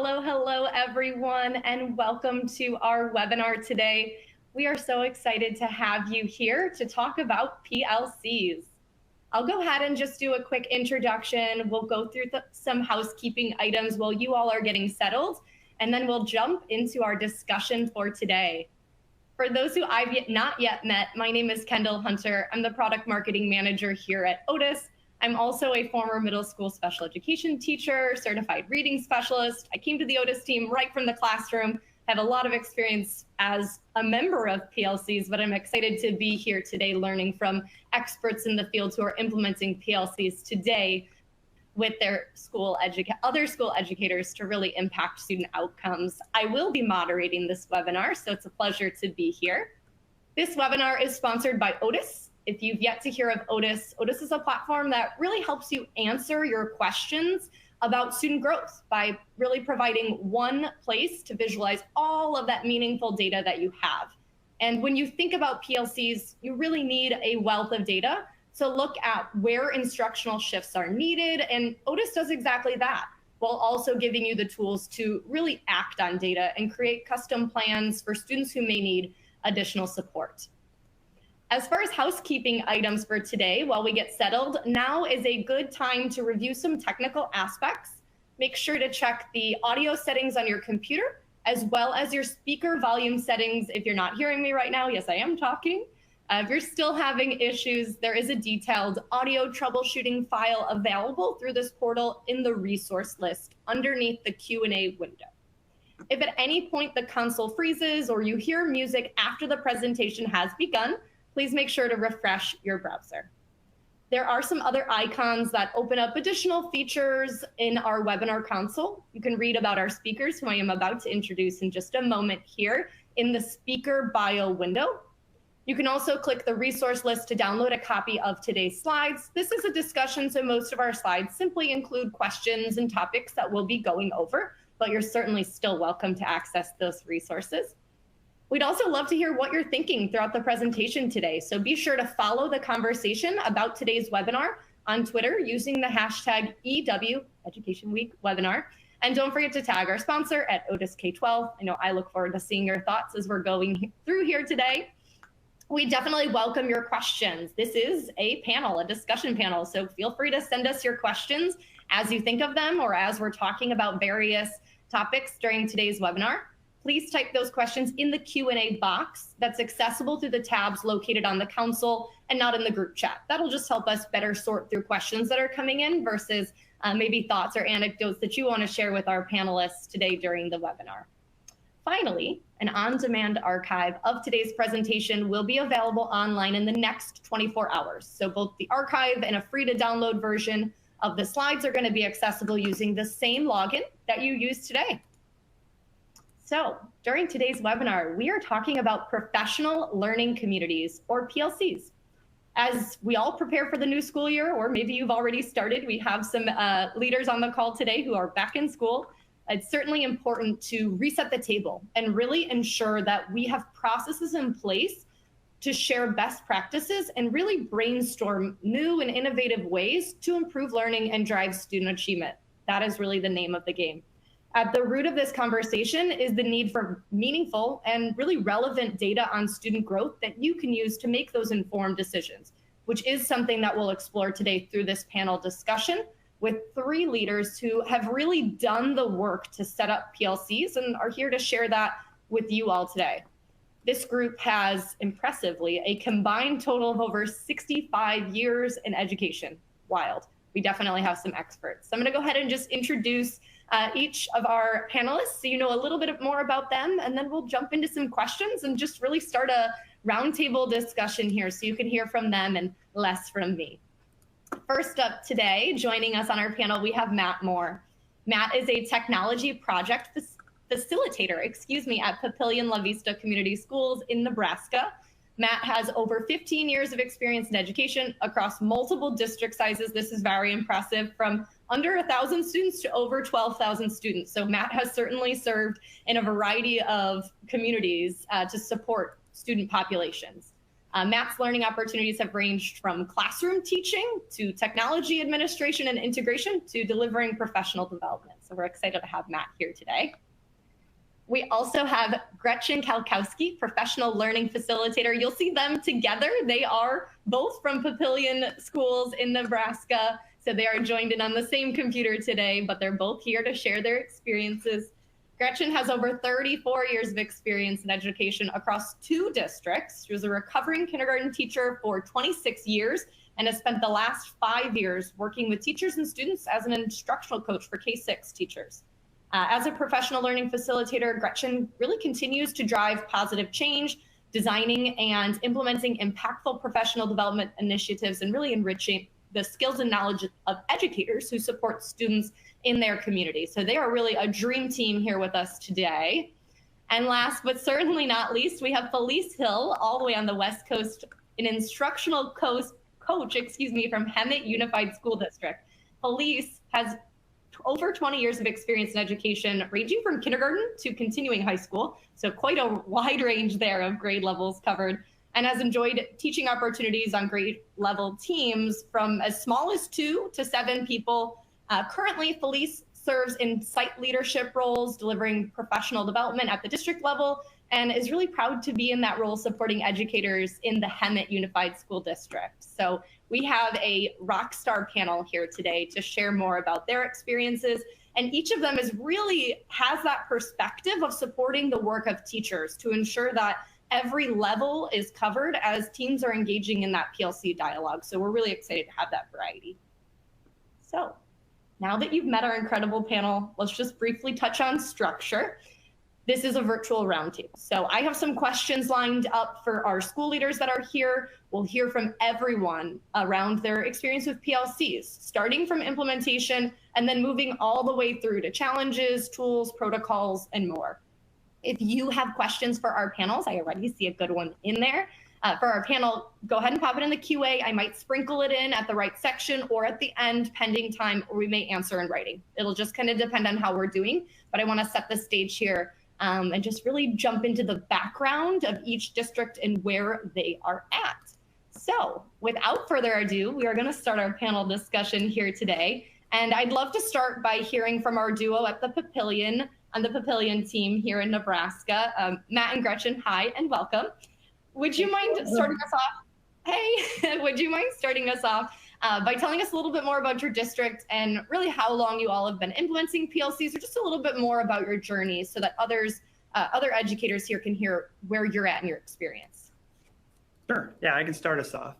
Hello, everyone, and welcome to our webinar today. We are so excited to have you here to talk about PLCs. I'll go ahead and just do a quick introduction. We'll go through some housekeeping items while you all are getting settled, and then we'll jump into our discussion for today. For those who I've not yet met, my name is Kendall Hunter. I'm the product marketing manager here at Otis. I'm also a former middle school special education teacher, certified reading specialist. I came to the Otis team right from the classroom. I have a lot of experience as a member of PLCs, but I'm excited to be here today learning from experts in the field who are implementing PLCs today with their other school educators to really impact student outcomes. I will be moderating this webinar, so it's a pleasure to be here. This webinar is sponsored by Otis. If you've yet to hear of Otis, Otis is a platform that really helps you answer your questions about student growth by really providing one place to visualize all of that meaningful data that you have. And when you think about PLCs, you really need a wealth of data to look at where instructional shifts are needed, and Otis does exactly that, while also giving you the tools to really act on data and create custom plans for students who may need additional support. As far as housekeeping items for today, while we get settled, now is a good time to review some technical aspects. Make sure to check the audio settings on your computer, as well as your speaker volume settings. If you're not hearing me right now, yes, I am talking. If you're still having issues, there is a detailed audio troubleshooting file available through this portal in the resource list underneath the Q&A window. If at any point the console freezes or you hear music after the presentation has begun, please make sure to refresh your browser. There are some other icons that open up additional features in our webinar console. You can read about our speakers, who I am about to introduce in just a moment here, in the speaker bio window. You can also click the resource list to download a copy of today's slides. This is a discussion, so most of our slides simply include questions and topics that we'll be going over, but you're certainly still welcome to access those resources. We'd also love to hear what you're thinking throughout the presentation today, so be sure to follow the conversation about today's webinar on Twitter using the hashtag EW Education Week Webinar. And don't forget to tag our sponsor at Otis K-12. I know I look forward to seeing your thoughts as we're going through here today. We definitely welcome your questions. This is a panel, a discussion panel, so feel free to send us your questions as you think of them or as we're talking about various topics during today's webinar. Please type those questions in the Q&A box that's accessible through the tabs located on the console and not in the group chat. That'll just help us better sort through questions that are coming in versus maybe thoughts or anecdotes that you want to share with our panelists today during the webinar. Finally, an on-demand archive of today's presentation will be available online in the next 24 hours. So both the archive and a free-to-download version of the slides are going to be accessible using the same login that you used today. So during today's webinar, we are talking about professional learning communities, or PLCs. As we all prepare for the new school year, or maybe you've already started, we have some leaders on the call today who are back in school. It's certainly important to reset the table and really ensure that we have processes in place to share best practices and really brainstorm new and innovative ways to improve learning and drive student achievement. That is really the name of the game. At the root of this conversation is the need for meaningful and really relevant data on student growth that you can use to make those informed decisions, which is something that we'll explore today through this panel discussion with three leaders who have really done the work to set up PLCs and are here to share that with you all today. This group has, impressively, a combined total of over 65 years in education. Wild. We definitely have some experts. So I'm going to go ahead and just introduce each of our panelists so you know a little bit more about them, and then we'll jump into some questions and just really start a roundtable discussion here so you can hear from them and less from me. First up today, joining us on our panel, we have Matt Moore. Matt is a technology project facilitator, at Papillion La Vista Community Schools in Nebraska. Matt has over 15 years of experience in education across multiple district sizes. This is very impressive, from under 1,000 students to over 12,000 students. So Matt has certainly served in a variety of communities to support student populations. Matt's learning opportunities have ranged from classroom teaching to technology administration and integration to delivering professional development. So So we're excited to have Matt here today. We also have Gretchen Kalkowski, professional learning facilitator. You'll see them together. They are both from Papillion schools in Nebraska. So they are joined in on the same computer today, but they're both here to share their experiences. Gretchen has over 34 years of experience in education across 2 districts. She was a recovering kindergarten teacher for 26 years and has spent the last 5 years working with teachers and students as an instructional coach for K-6 teachers. As a professional learning facilitator, Gretchen really continues to drive positive change, designing and implementing impactful professional development initiatives and really enriching the skills and knowledge of educators who support students in their community. So they are really a dream team here with us today. And last but certainly not least, we have Felice Hill, all the way on the West Coast, an instructional coach, from Hemet Unified School District. Felice has over 20 years of experience in education, ranging from kindergarten to continuing high school. So quite a wide range there of grade levels covered, and has enjoyed teaching opportunities on grade level teams from as small as 2 to 7 people. Currently, Felice serves in site leadership roles, delivering professional development at the district level, and is really proud to be in that role supporting educators in the Hemet Unified School District. So we have a rock star panel here today to share more about their experiences. And each of them has that perspective of supporting the work of teachers to ensure that every level is covered as teams are engaging in that PLC dialogue. So we're really excited to have that variety. So now that you've met our incredible panel, let's just briefly touch on structure. This is a virtual roundtable. So I have some questions lined up for our school leaders that are here. We'll hear from everyone around their experience with PLCs, starting from implementation and then moving all the way through to challenges, tools, protocols, and more. If you have questions for our panels, I already see a good one in there. For our panel, go ahead and pop it in the QA. I might sprinkle it in at the right section or at the end, pending time, or we may answer in writing. It'll just kind of depend on how we're doing, but I want to set the stage here and just really jump into the background of each district and where they are at. So without further ado, we are going to start our panel discussion here today. And I'd love to start by hearing from our duo at the Papillion, on the Papillion team here in Nebraska. Matt and Gretchen, hi and welcome. Would you mind starting us off? Hey, would you mind starting us off by telling us a little bit more about your district and really how long you all have been implementing PLCs, or just a little bit more about your journey so that other educators here can hear where you're at in your experience? Sure. Yeah, I can start us off.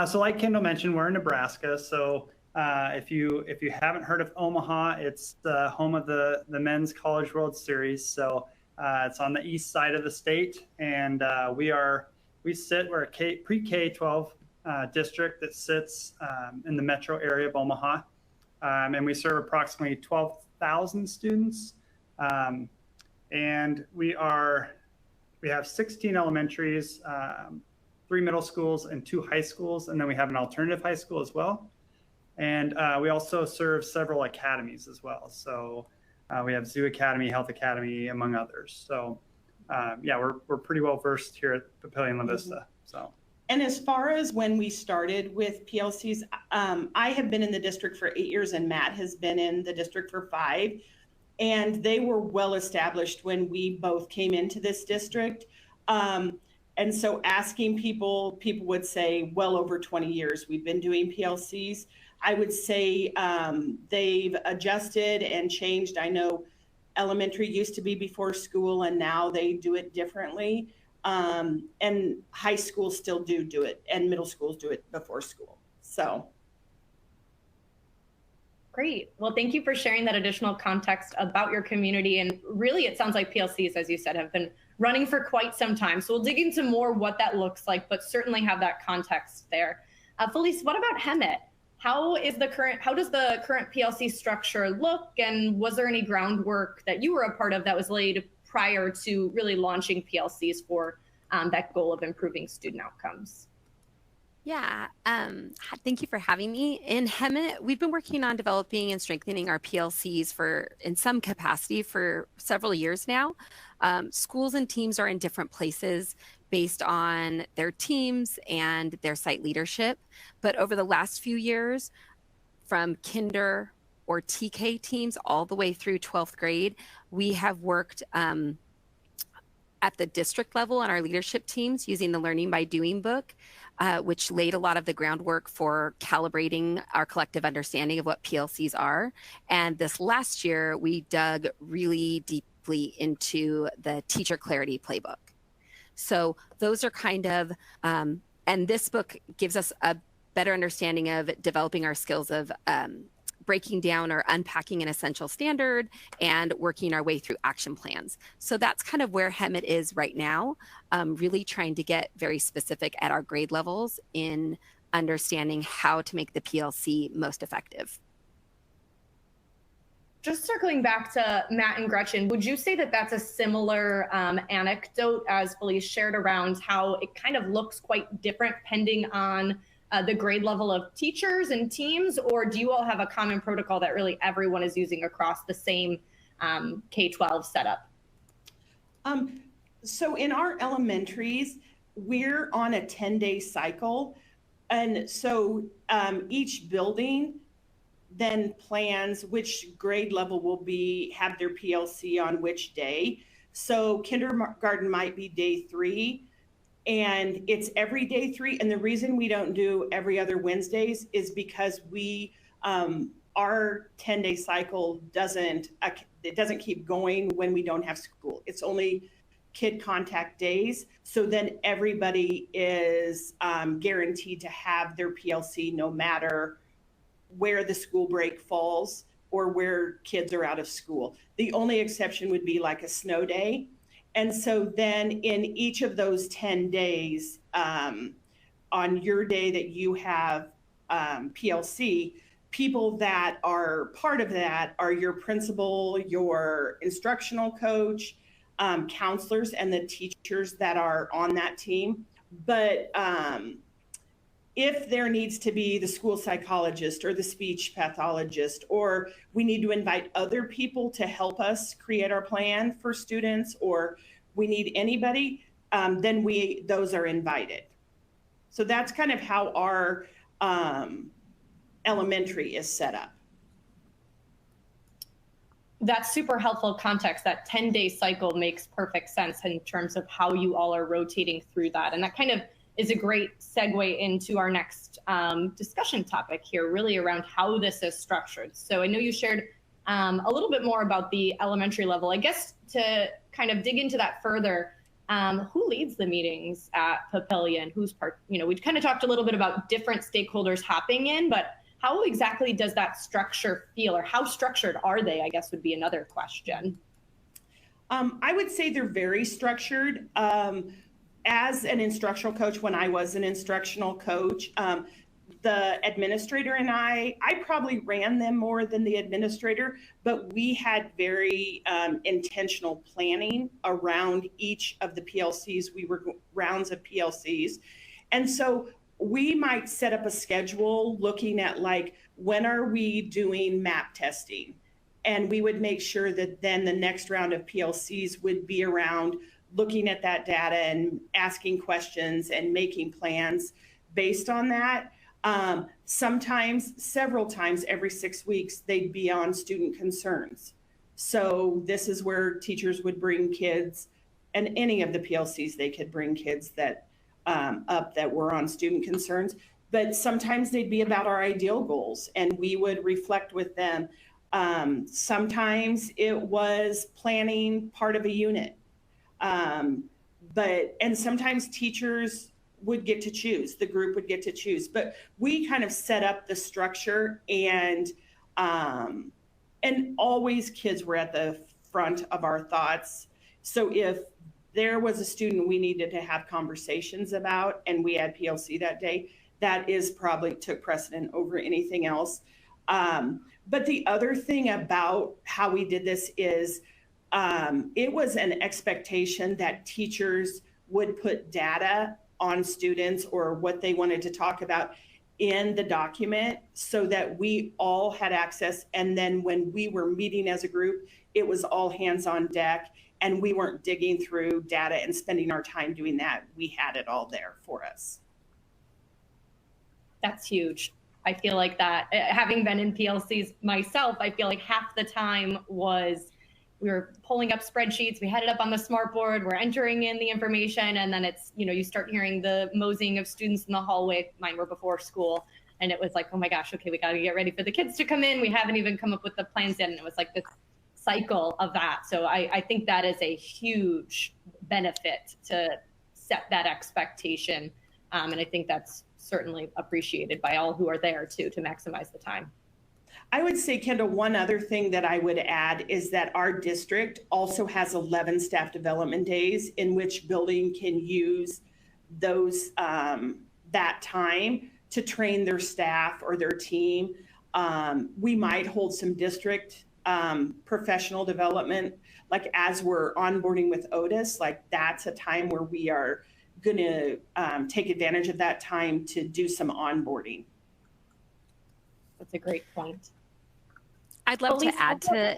So like Kendall mentioned, we're in Nebraska. So if you haven't heard of Omaha, it's the home of the Men's College World Series. So it's on the east side of the state, and we're a pre-K-12 district that sits in the metro area of Omaha, and we serve approximately 12,000 students. And we have 16 elementaries, 3 middle schools, and 2 high schools, and then we have an alternative high school as well. And we also serve several academies as well. So we have Zoo Academy, Health Academy, among others. So yeah, we're pretty well versed here at Papillion La Vista. So. And as far as when we started with PLCs, I have been in the district for 8 years, and Matt has been in the district for 5. And they were well established when we both came into this district. And so asking people would say well over 20 years we've been doing PLCs. I would say they've adjusted and changed. I know elementary used to be before school, and now they do it differently. And high schools still do it, and middle schools do it before school. So. Great. Well, thank you for sharing that additional context about your community. And really, it sounds like PLCs, as you said, have been running for quite some time. So we'll dig into more what that looks like, but certainly have that context there. Felice, what about Hemet? How does the current PLC structure look? And was there any groundwork that you were a part of that was laid prior to really launching PLCs for that goal of improving student outcomes? Yeah, thank you for having me. In Hemet, we've been working on developing and strengthening our PLCs in some capacity for several years now. Schools and teams are in different places based on their teams and their site leadership. But over the last few years, from kinder or TK teams all the way through 12th grade. We have worked at the district level on our leadership teams using the Learning by Doing book, which laid a lot of the groundwork for calibrating our collective understanding of what PLCs are. And this last year, we dug really deeply into the Teacher Clarity Playbook. So those are kind of, and this book gives us a better understanding of developing our skills of breaking down or unpacking an essential standard and working our way through action plans. So that's kind of where HEMT is right now, really trying to get very specific at our grade levels in understanding how to make the PLC most effective. Just circling back to Matt and Gretchen, would you say that that's a similar anecdote as Felice shared around how it kind of looks quite different depending on the grade level of teachers and teams, or do you all have a common protocol that really everyone is using across the same K-12 setup? So in our elementaries, we're on a 10-day cycle. And so each building then plans which grade level will have their PLC on which day. So kindergarten might be day 3, and it's every day 3. And the reason we don't do every other Wednesdays is because our 10-day cycle doesn't keep going when we don't have school. It's only kid contact days. So then everybody is guaranteed to have their PLC no matter where the school break falls or where kids are out of school. The only exception would be like a snow day. And so then in each of those 10 days, on your day that you have PLC, people that are part of that are your principal, your instructional coach, counselors, and the teachers that are on that team. But if there needs to be the school psychologist or the speech pathologist, or we need to invite other people to help us create our plan for students, or we need anybody, then those are invited. So that's kind of how our elementary is set up. That's super helpful context. That 10-day cycle makes perfect sense in terms of how you all are rotating through that. And that kind of is a great segue into our next discussion topic here, really around how this is structured. So I know you shared a little bit more about the elementary level. I guess to kind of dig into that further, who leads the meetings at Papillion? Who's part? We've kind of talked a little bit about different stakeholders hopping in, but how exactly does that structure feel, or how structured are they, I guess would be another question. I would say they're very structured. As an instructional coach, when I was an instructional coach, the administrator and I probably ran them more than the administrator, but we had very intentional planning around each of the PLCs. We were rounds of PLCs. And so we might set up a schedule looking at like, when are we doing map testing? And we would make sure that then the next round of PLCs would be around looking at that data and asking questions and making plans based on that. Sometimes, several times every 6 weeks, they'd be on student concerns. So this is where teachers would bring kids, and any of the PLCs, they could bring kids that that were on student concerns. But sometimes they'd be about our ideal goals, and we would reflect with them. Sometimes it was planning part of a unit. And sometimes teachers would get to choose, the group would get to choose, but we kind of set up the structure, and always kids were at the front of our thoughts. So if there was a student we needed to have conversations about and we had PLC that day, that is probably took precedent over anything else. But the other thing about how we did this is it was an expectation that teachers would put data on students or what they wanted to talk about in the document so that we all had access. And then when we were meeting as a group, it was all hands on deck, and we weren't digging through data and spending our time doing that. We had it all there for us. That's huge. I feel like that, having been in PLCs myself, I feel like half the time was we were pulling up spreadsheets, we had it up on the smart board, we're entering in the information, and then it's, you start hearing the moseying of students in the hallway. Mine were before school, and it was like, oh my gosh, okay, we got to get ready for the kids to come in. We haven't even come up with the plans yet, and it was like this cycle of that. So I think that is a huge benefit to set that expectation, and I think that's certainly appreciated by all who are there too, to maximize the time. I would say, Kendall, one other thing that I would add is that our district also has 11 staff development days in which building can use those that time to train their staff or their team. We might hold some district professional development, like as we're onboarding with Otis, like that's a time where we are going to take advantage of that time to do some onboarding. That's a great point. I'd love to add to,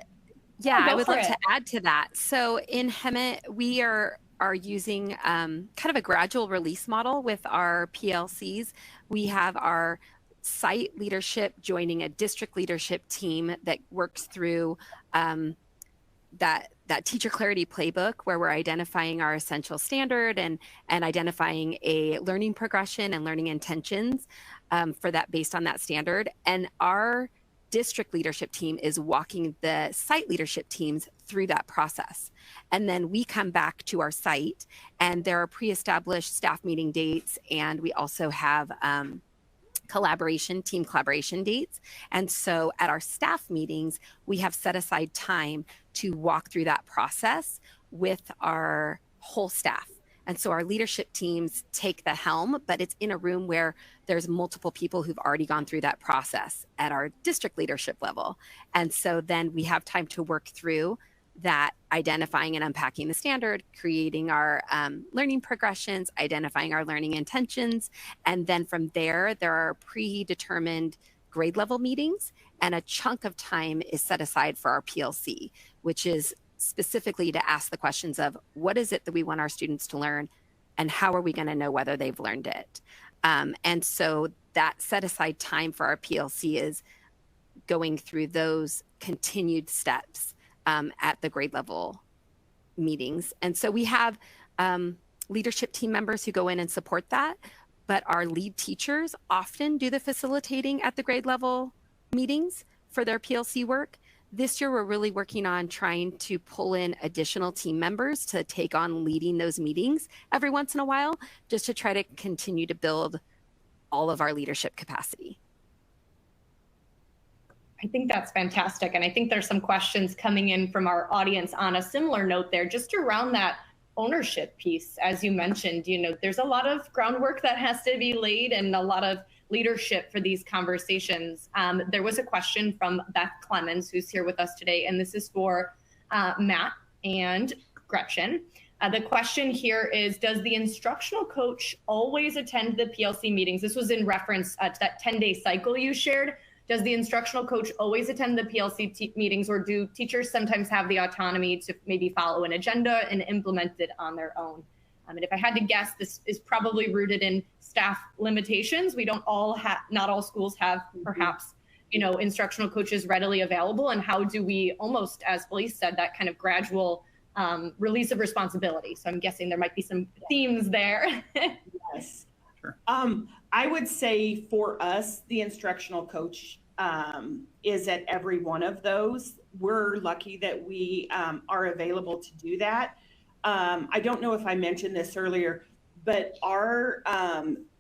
I would love to add to that. So in Hemet, we are using kind of a gradual release model with our PLCs. We have our site leadership joining a district leadership team that works through that teacher clarity playbook, where we're identifying our essential standard and identifying a learning progression and learning intentions for that based on that standard. And our district leadership team is walking the site leadership teams through that process. And then we come back to our site, and there are pre-established staff meeting dates, and we also have team collaboration dates. And so at our staff meetings, we have set aside time to walk through that process with our whole staff. And so our leadership teams take the helm, but it's in a room where there's multiple people who've already gone through that process at our district leadership level. And so then we have time to work through that, identifying and unpacking the standard, creating our learning progressions, identifying our learning intentions. And then from there are predetermined grade level meetings, and a chunk of time is set aside for our PLC, which is specifically to ask the questions of what is it that we want our students to learn, and how are we going to know whether they've learned it? And so that set aside time for our PLC is going through those continued steps at the grade level meetings. And so we have leadership team members who go in and support that, but our lead teachers often do the facilitating at the grade level meetings for their PLC work. This year, we're really working on trying to pull in additional team members to take on leading those meetings every once in a while, just to try to continue to build all of our leadership capacity. I think that's fantastic. And I think there's some questions coming in from our audience on a similar note there, just around that ownership piece. As you mentioned, there's a lot of groundwork that has to be laid and a lot of leadership for these conversations. There was a question from Beth Clemens, who's here with us today, and this is for Matt and Gretchen. The question here is, does the instructional coach always attend the PLC meetings? This was in reference to that 10-day cycle you shared. Does the instructional coach always attend the PLC meetings, or do teachers sometimes have the autonomy to maybe follow an agenda and implement it on their own? And if I had to guess, this is probably rooted in staff limitations. We don't all have, not all schools have perhaps, instructional coaches readily available. And how do we almost, as Felice said, that kind of gradual release of responsibility? So I'm guessing there might be some themes there. Yes. Sure. I would say for us, the instructional coach is at every one of those. We're lucky that we are available to do that. I don't know if I mentioned this earlier, but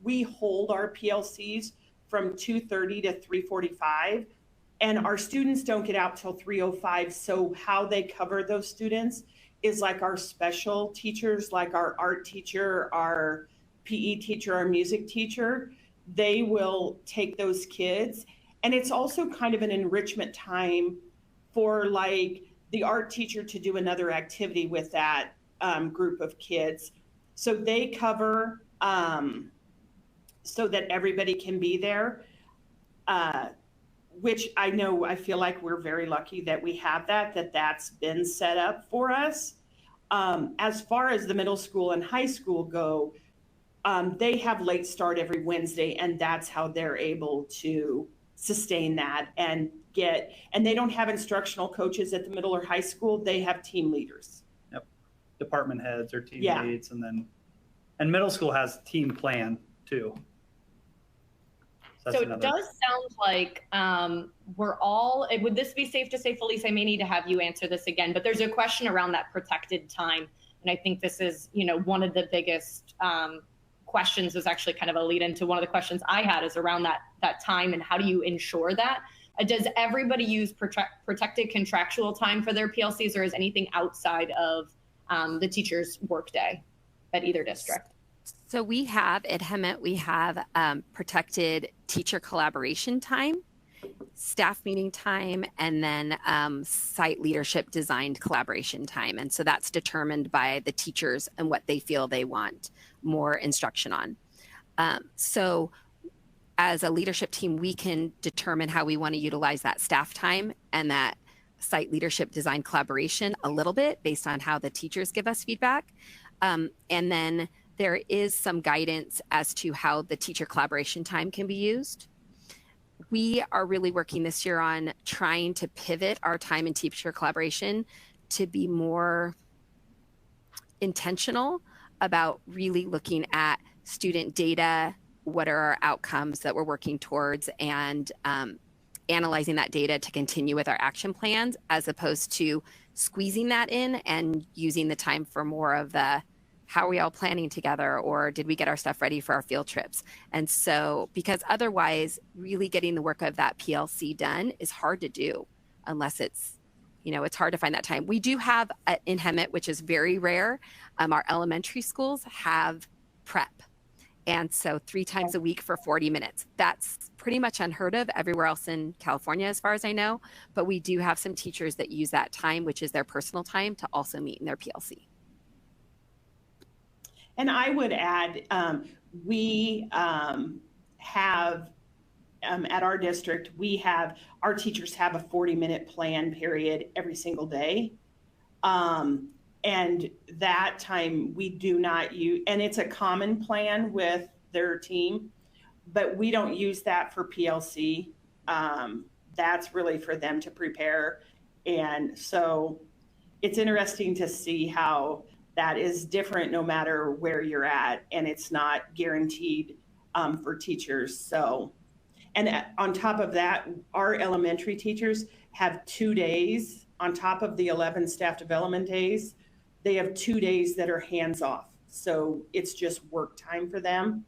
we hold our PLCs from 2:30 to 3:45, and our students don't get out till 3:05. So how they cover those students is like our special teachers, like our art teacher, our PE teacher, our music teacher, they will take those kids. And it's also kind of an enrichment time for like the art teacher to do another activity with that group of kids. So they cover so that everybody can be there, which I feel like we're very lucky that we have that's been set up for us. As far as the middle school and high school go, they have late start every Wednesday, and that's how they're able to sustain that and they don't have instructional coaches at the middle or high school. They have team leaders. Yep. Department heads or team Yeah. leads. And middle school has team plan too. So it does sound like would this be safe to say, Felice, I may need to have you answer this again, but there's a question around that protected time. And I think this is, one of the biggest questions, was actually kind of a lead into one of the questions I had, is around that time, and how do you ensure that? Does everybody use protected contractual time for their PLCs, or is anything outside of the teacher's workday at either district? So we have at Hemet, we have protected teacher collaboration time, staff meeting time, and then site leadership designed collaboration time. And so that's determined by the teachers and what they feel they want more instruction on. So as a leadership team, we can determine how we want to utilize that staff time and that site leadership design collaboration a little bit based on how the teachers give us feedback. And then there is some guidance as to how the teacher collaboration time can be used. We are really working this year on trying to pivot our time in teacher collaboration to be more intentional about really looking at student data, what are our outcomes that we're working towards, and analyzing that data to continue with our action plans, as opposed to squeezing that in and using the time for more of the how are we all planning together, or did we get our stuff ready for our field trips? And so, because otherwise really getting the work of that PLC done is hard to do unless it's, it's hard to find that time. We do have in Hemet, which is very rare, our elementary schools have prep. And so 3 times a week for 40 minutes. That's pretty much unheard of everywhere else in California, as far as I know. But we do have some teachers that use that time, which is their personal time, to also meet in their PLC. And I would add, we have, at our district, our teachers have a 40-minute plan period every single day. And that time we do not use, and it's a common plan with their team, but we don't use that for PLC. That's really for them to prepare. And so it's interesting to see how that is different no matter where you're at, and it's not guaranteed for teachers. So, and on top of that, our elementary teachers have 2 days on top of the 11 staff development days. They have 2 days that are hands off. So it's just work time for them.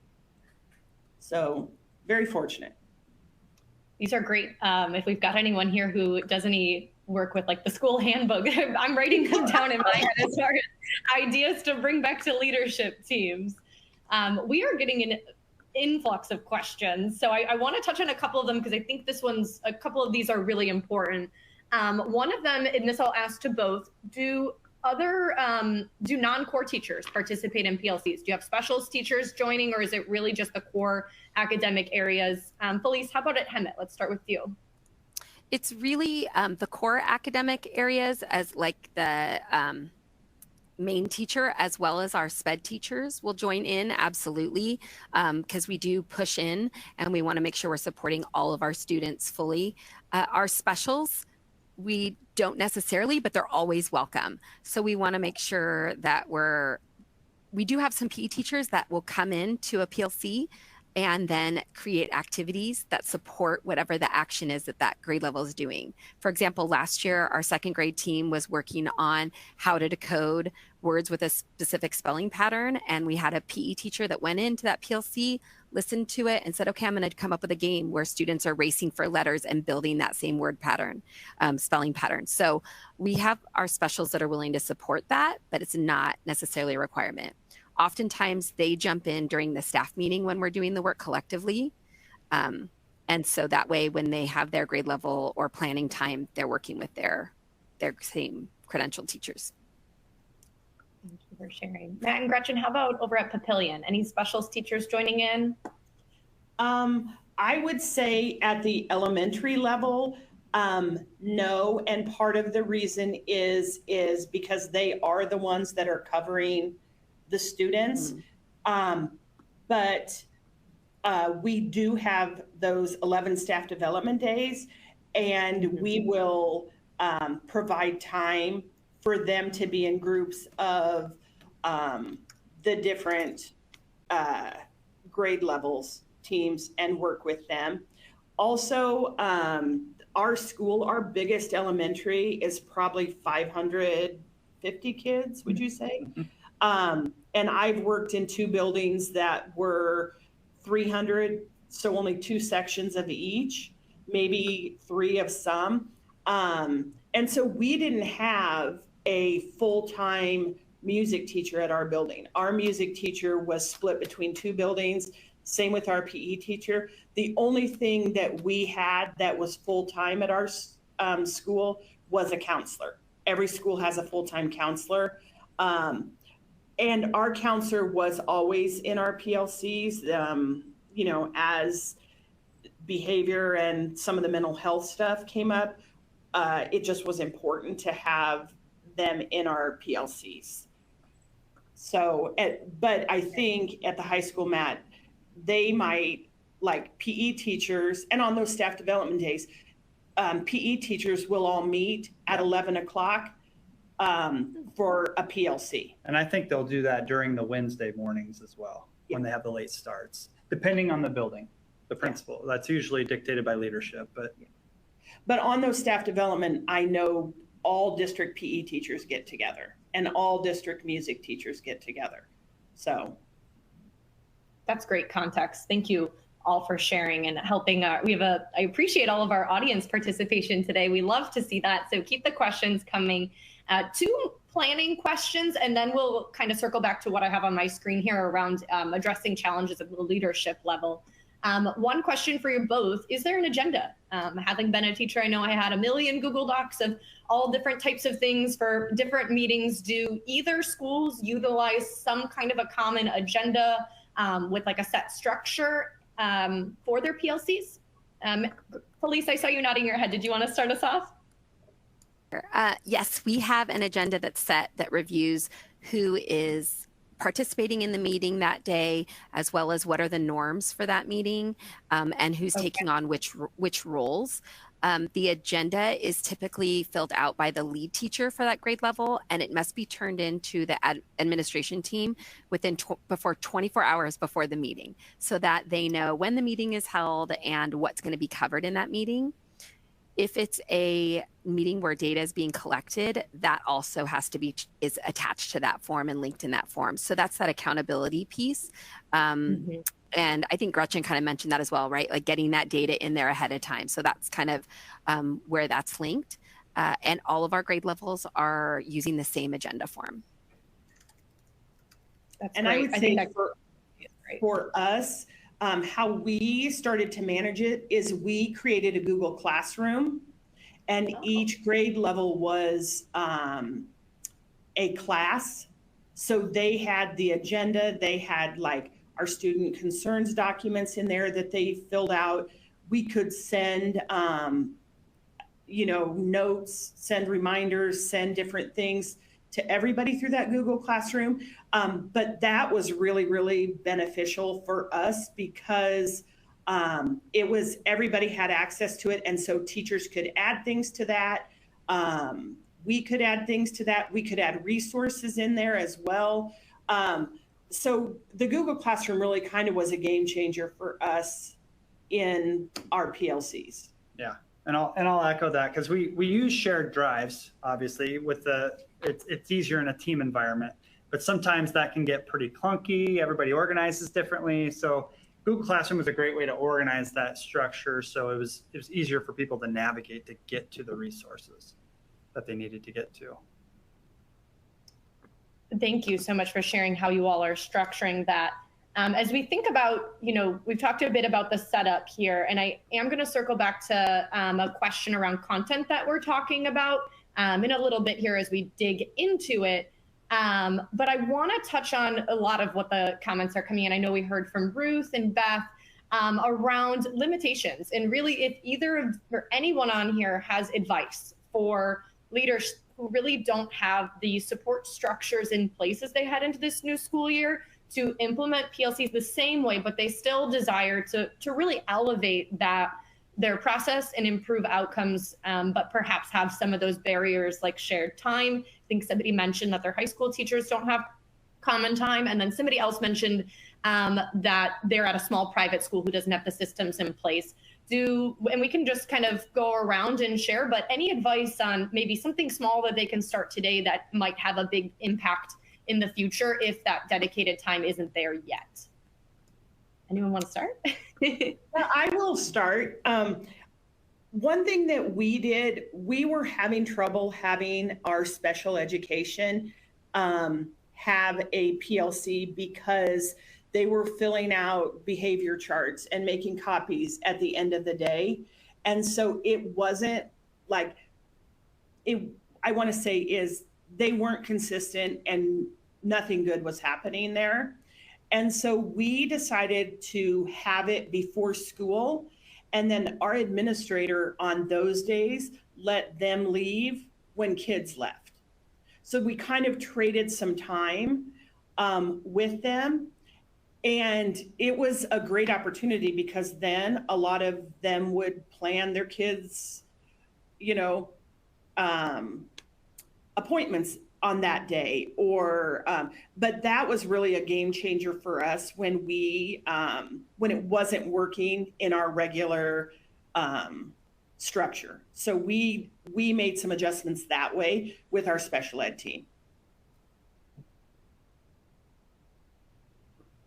So very fortunate. These are great. If we've got anyone here who does any work with like the school handbook, I'm writing them down in my head as far as ideas to bring back to leadership teams. We are getting an influx of questions. So I want to touch on a couple of them, because I think a couple of these are really important. One of them, and this I'll ask to both, do non-core teachers participate in PLCs? Do you have specialist teachers joining, or is it really just the core academic areas? Felice, how about at Hemet? Let's start with you. It's really the core academic areas, as like the main teacher, as well as our SPED teachers will join in, absolutely, because we do push in and we want to make sure we're supporting all of our students fully. Our specials, we don't necessarily, but they're always welcome. So we want to make sure that we do have some PE teachers that will come in to a PLC and then create activities that support whatever the action is that grade level is doing. For example, last year, our second grade team was working on how to decode words with a specific spelling pattern. And we had a PE teacher that went into that PLC, listened to it, and said, okay, I'm going to come up with a game where students are racing for letters and building that same word pattern, spelling pattern. So we have our specials that are willing to support that, but it's not necessarily a requirement. Oftentimes they jump in during the staff meeting when we're doing the work collectively. And so that way, when they have their grade level or planning time, they're working with their same credentialed teachers. Thank you for sharing. Matt and Gretchen, how about over at Papillion? Any specialist teachers joining in? I would say at the elementary level, no. And part of the reason is because they are the ones that are covering the students. but we do have those 11 staff development days, and we will provide time for them to be in groups of the different grade levels, teams, and work with them. Also, our school, our biggest elementary is probably 550 kids, would you say? And I've worked in 2 buildings that were 300, so only 2 sections of each, maybe 3 of some. And so we didn't have a full-time music teacher at our building. Our music teacher was split between 2 buildings, same with our PE teacher. The only thing that we had that was full-time at our school was a counselor. Every school has a full-time counselor. And our counselor was always in our PLCs, you know, as behavior and some of the mental health stuff came up. It just was important to have them in our PLCs. So, but I think at the high school, Matt, they might, like PE teachers, and on those staff development days, PE teachers will all meet at 11 o'clock for a PLC. And I think they'll do that during the Wednesday mornings as well, when they have the late starts, depending on the building, the principal. That's usually dictated by leadership. But on those staff development, I know all district PE teachers get together and all district music teachers get together. So that's great context. Thank you all for sharing and helping. I appreciate all of our audience participation today. We love to see that. So keep the questions coming. 2 planning questions, and then we'll kind of circle back to what I have on my screen here around addressing challenges at the leadership level. One question for you both: is there an agenda? Having been a teacher, I know I had a million Google Docs of all different types of things for different meetings. Do either schools utilize some kind of a common agenda with like a set structure for their PLCs? Felice, I saw you nodding your head. Did you want to start us off? Yes, we have an agenda that's set that reviews who is participating in the meeting that day, as well as what are the norms for that meeting, and who's taking on which roles. The agenda is typically filled out by the lead teacher for that grade level, and it must be turned into the administration team within before 24 hours before the meeting, so that they know when the meeting is held and what's going to be covered in that meeting. If it's a meeting where data is being collected, that also is attached to that form and linked in that form. So that's that accountability piece. And I think Gretchen kind of mentioned that as well, right? Like getting that data in there ahead of time. So that's kind of where that's linked. And all of our grade levels are using the same agenda form. That's and great. I would say for us, how we started to manage it is we created a Google Classroom, and each grade level was a class. So they had the agenda, they had like our student concerns documents in there that they filled out. We could send, notes, send reminders, send different things to everybody through that Google Classroom. But that was really, really beneficial for us because it was everybody had access to it. And so teachers could add things to that. We could add things to that. We could add resources in there as well. So the Google Classroom really kind of was a game changer for us in our PLCs. Yeah, and I'll echo that because we use shared drives, obviously, with it's easier in a team environment, but sometimes that can get pretty clunky. Everybody organizes differently. So Google Classroom was a great way to organize that structure. So it was easier for people to navigate to get to the resources that they needed to get to. Thank you so much for sharing how you all are structuring that. As we think about, we've talked a bit about the setup here, and I am going to circle back to a question around content that we're talking about in a little bit here as we dig into it. But I want to touch on a lot of what the comments are coming in. I know we heard from Ruth and Beth around limitations, and really if either or anyone on here has advice for leaders who really don't have the support structures in place as they head into this new school year to implement PLCs the same way, but they still desire to really elevate their process and improve outcomes, but perhaps have some of those barriers like shared time. I think somebody mentioned that their high school teachers don't have common time, and then somebody else mentioned that they're at a small private school who doesn't have the systems in place. And we can just kind of go around and share, but any advice on maybe something small that they can start today that might have a big impact in the future if that dedicated time isn't there yet? Anyone want to start? Well, I will start. One thing that we did, we were having trouble having our special education have a PLC because they were filling out behavior charts and making copies at the end of the day. And so it wasn't like, I want to say is they weren't consistent and nothing good was happening there. And so we decided to have it before school. And then our administrator on those days let them leave when kids left. So we kind of traded some time with them. And it was a great opportunity because then a lot of them would plan their kids, appointments on that day, but that was really a game changer for us when it wasn't working in our regular structure. So we made some adjustments that way with our special ed team.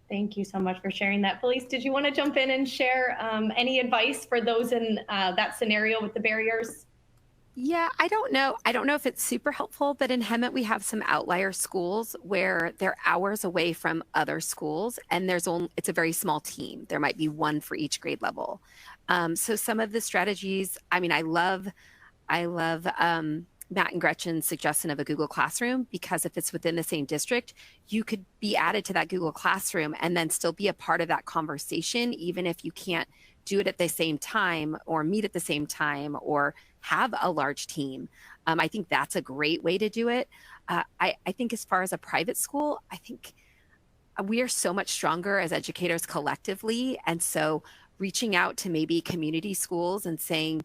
Thank you so much for sharing that. Felice, did you want to jump in and share any advice for those in that scenario with the barriers? Yeah, I don't know if it's super helpful, but in Hemet, we have some outlier schools where they're hours away from other schools, and it's a very small team. There might be one for each grade level. So some of the strategies, I mean, I love Matt and Gretchen's suggestion of a Google Classroom, because if it's within the same district, you could be added to that Google Classroom and then still be a part of that conversation, even if you can't do it at the same time or meet at the same time or have a large team. I think that's a great way to do it. I think as far as a private school, I think we are so much stronger as educators collectively. And so reaching out to maybe community schools and saying,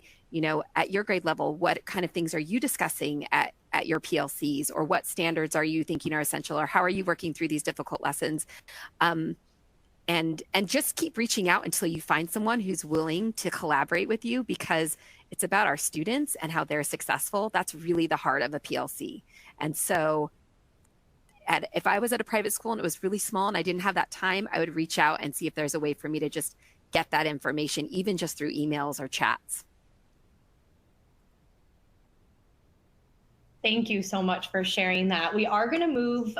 at your grade level, what kind of things are you discussing at your PLCs, or what standards are you thinking are essential, or how are you working through these difficult lessons? And just keep reaching out until you find someone who's willing to collaborate with you, because it's about our students and how they're successful. That's really the heart of a PLC. And so if I was at a private school and it was really small and I didn't have that time, I would reach out and see if there's a way for me to just get that information, even just through emails or chats. Thank you so much for sharing that. We are going to move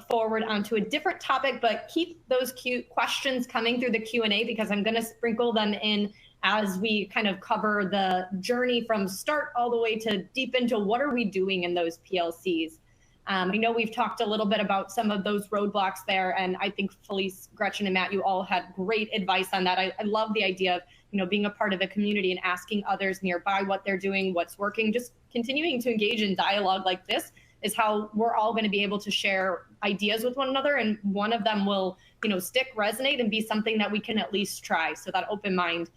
forward onto a different topic, but keep those cute questions coming through the Q&A, because I'm going to sprinkle them in as we kind of cover the journey from start all the way to deep into what are we doing in those PLCs. I know we've talked a little bit about some of those roadblocks there, and I think Felice, Gretchen, and Matt, you all had great advice on that. I love the idea of being a part of a community and asking others nearby what they're doing, what's working. Just continuing to engage in dialogue like this is how we're all going to be able to share ideas with one another, and one of them will stick, resonate, and be something that we can at least try. So that open mind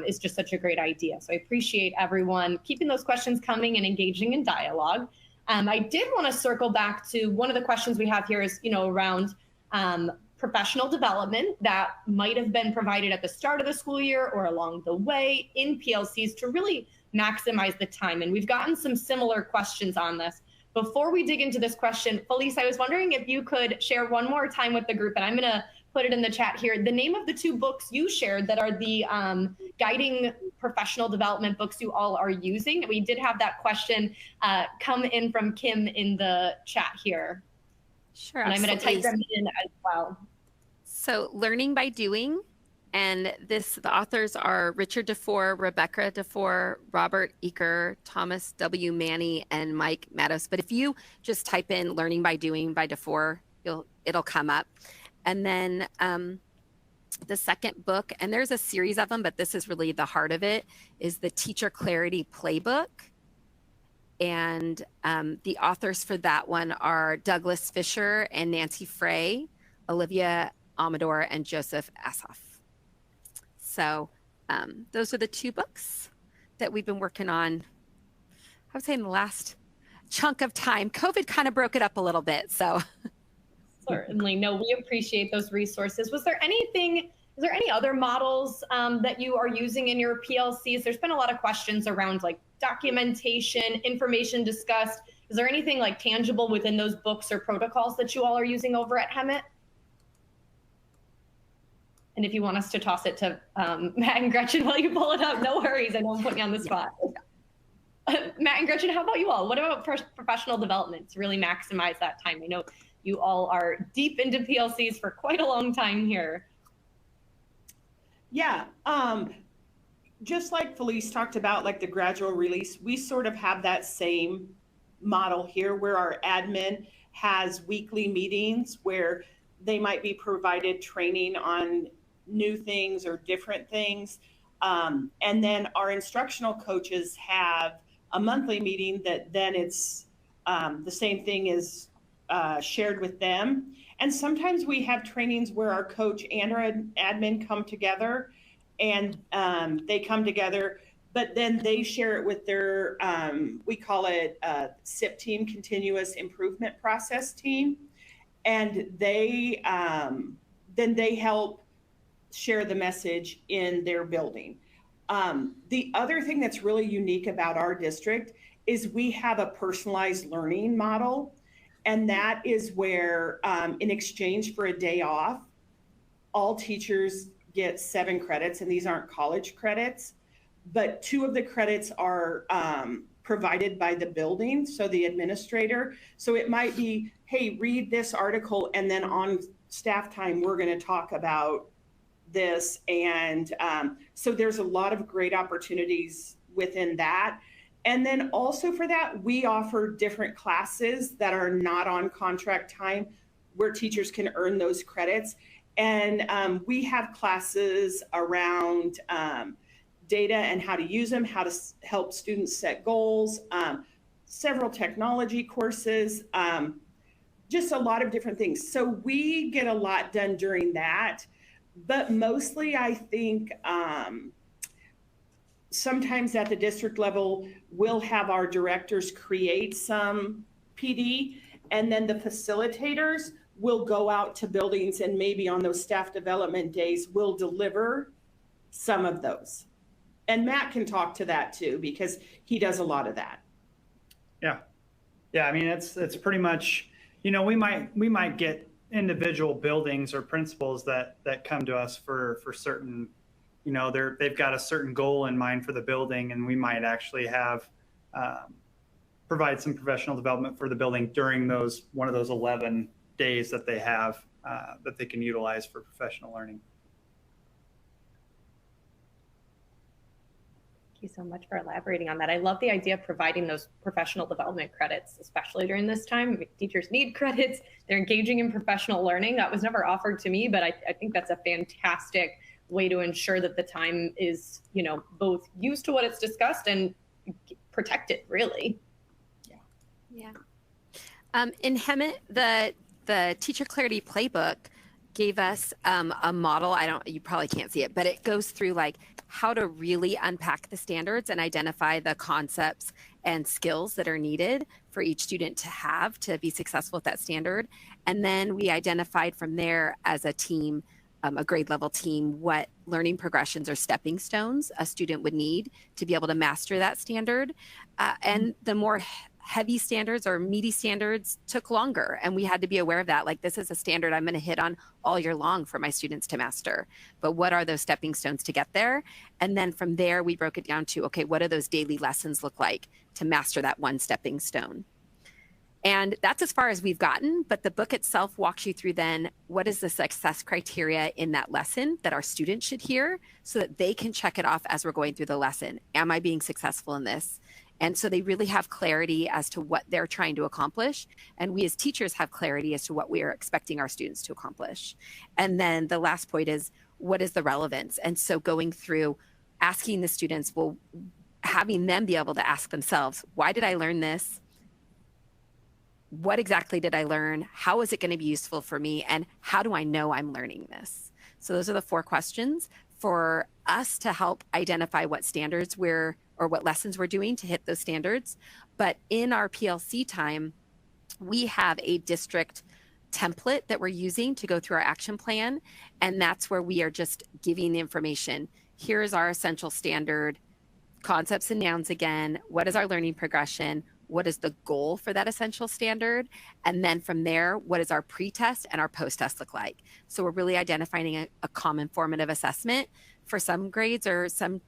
is just such a great idea. So I appreciate everyone keeping those questions coming and engaging in dialogue. I did want to circle back to one of the questions we have here is, around professional development that might have been provided at the start of the school year or along the way in PLCs to really maximize the time. And we've gotten some similar questions on this. Before we dig into this question, Felice, I was wondering if you could share one more time with the group, and I'm going to put it in the chat here, the name of the two books you shared that are the guiding professional development books you all are using. We did have that question come in from Kim in the chat here. Sure, and I'm going to type them in as well. So Learning by Doing, and the authors are Richard DeFore, Rebecca DeFore, Robert Eaker, Thomas W. Manny, and Mike Matos. But if you just type in Learning by Doing by DeFore, it'll come up. And then the second book, and there's a series of them, but this is really the heart of it, is the Teacher Clarity Playbook. And the authors for that one are Douglas Fisher and Nancy Frey, Olivia Amador and Joseph Ashoff. So those are the 2 books that we've been working on, I would say, in the last chunk of time. COVID kind of broke it up a little bit, so. Certainly. No, we appreciate those resources. Is there any other models that you are using in your PLCs? There's been a lot of questions around like documentation, information discussed. Is there anything like tangible within those books or protocols that you all are using over at Hemet? And if you want us to toss it to Matt and Gretchen while you pull it up, no worries. I know I'm putting you on the spot. Matt and Gretchen, how about you all? What about professional development to really maximize that time? I know you all are deep into PLCs for quite a long time here. Yeah, just like Felice talked about, like the gradual release, we sort of have that same model here where our admin has weekly meetings where they might be provided training on new things or different things. And then our instructional coaches have a monthly meeting that then it's the same thing is shared with them. And sometimes we have trainings where our coach and our admin come together and they come together, but then they share it with their, we call it SIP team, Continuous Improvement Process team. And they, then they help share the message in their building. The other thing that's really unique about our district is we have a personalized learning model. And that is where, in exchange for a day off, all teachers get 7 credits, and these aren't college credits, but 2 of the credits are provided by the building, so the administrator. So it might be, hey, read this article, and then on staff time, we're going to talk about this. And so there's a lot of great opportunities within that. And then also for that, we offer different classes that are not on contract time where teachers can earn those credits. And we have classes around data and how to use them, how to help students set goals, several technology courses, just a lot of different things. So we get a lot done during that. But mostly, I think sometimes at the district level, we'll have our directors create some PD, and then the facilitators will go out to buildings, and maybe on those staff development days, we'll deliver some of those. And Matt can talk to that too, because he does a lot of that. Yeah. Yeah. I mean, it's pretty much, we might get individual buildings or principals that come to us for certain, they've got a certain goal in mind for the building, and we might actually have provide some professional development for the building during one of those 11 days that they have that they can utilize for professional learning. Thank you so much for elaborating on that. I love the idea of providing those professional development credits, especially during this time. Teachers need credits. They're engaging in professional learning. That was never offered to me, but I think that's a fantastic way to ensure that the time is, both used to what it's discussed and protected, really. Yeah. In Hemet, the Teacher Clarity Playbook gave us a model. You probably can't see it, but it goes through like how to really unpack the standards and identify the concepts and skills that are needed for each student to have to be successful at that standard. And then we identified from there as a team, a grade level team, what learning progressions or stepping stones a student would need to be able to master that standard. And the more heavy standards or meaty standards took longer, and we had to be aware of that. Like, this is a standard I'm going to hit on all year long for my students to master, but what are those stepping stones to get there? And then from there we broke it down to, okay, what do those daily lessons look like to master that one stepping stone? And that's as far as we've gotten, but the book itself walks you through then what is the success criteria in that lesson that our students should hear so that they can check it off as we're going through the lesson. Am I being successful in this? And so they really have clarity as to what they're trying to accomplish. And we as teachers have clarity as to what we are expecting our students to accomplish. And then the last point is, what is the relevance? And so going through asking the students, well, having them be able to ask themselves, why did I learn this? what exactly did I learn? How is it going to be useful for me? And how do I know I'm learning this? So those are the 4 questions for us to help identify what standards or what lessons we're doing to hit those standards. But in our PLC time, we have a district template that we're using to go through our action plan. And that's where we are just giving the information. Here is our essential standard, concepts and nouns again. What is our learning progression? What is the goal for that essential standard? And then from there, what does our pre-test and our post-test look like? So we're really identifying a common formative assessment. For some grades or some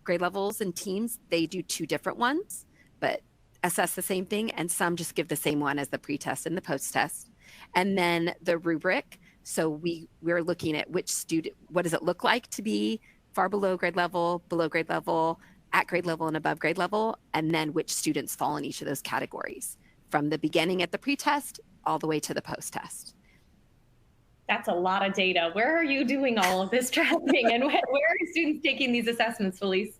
grade levels and teams, they do 2 different ones, but assess the same thing, and some just give the same one as the pre-test and the post-test. And then the rubric. So we're looking at which student, what does it look like to be far below grade level, at grade level, and above grade level, and then which students fall in each of those categories from the beginning at the pre-test all the way to the post-test. That's a lot of data. Where are you doing all of this tracking, and where are students taking these assessments, Felice?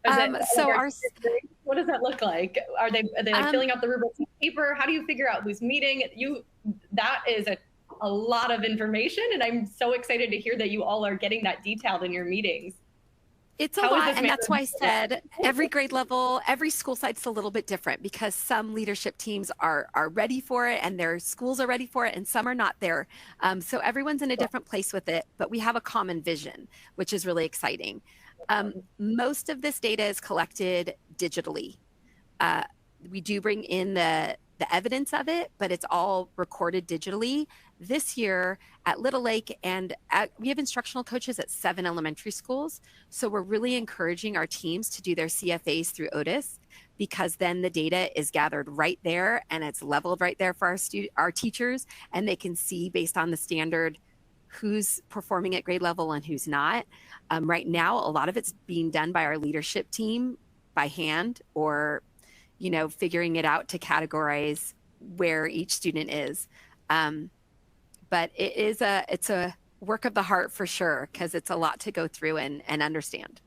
What does that look like? Are they like filling out the rubrics on paper? How do you figure out who's meeting? That is a lot of information, and I'm so excited to hear that you all are getting that detailed in your meetings. It's a lot, and that's why I said every grade level, every school site's a little bit different, because some leadership teams are ready for it and their schools are ready for it, and some are not there. So everyone's in a different place with it, but we have a common vision, which is really exciting. Most of this data is collected digitally. We do bring in the evidence of it, but it's all recorded digitally. This year at Little Lake, and we have instructional coaches at 7 elementary schools. So we're really encouraging our teams to do their CFAs through Otis, because then the data is gathered right there and it's leveled right there for our teachers, and they can see based on the standard who's performing at grade level and who's not. Right now, a lot of it's being done by our leadership team by hand, or figuring it out to categorize where each student is. But it's a work of the heart for sure, because it's a lot to go through and understand.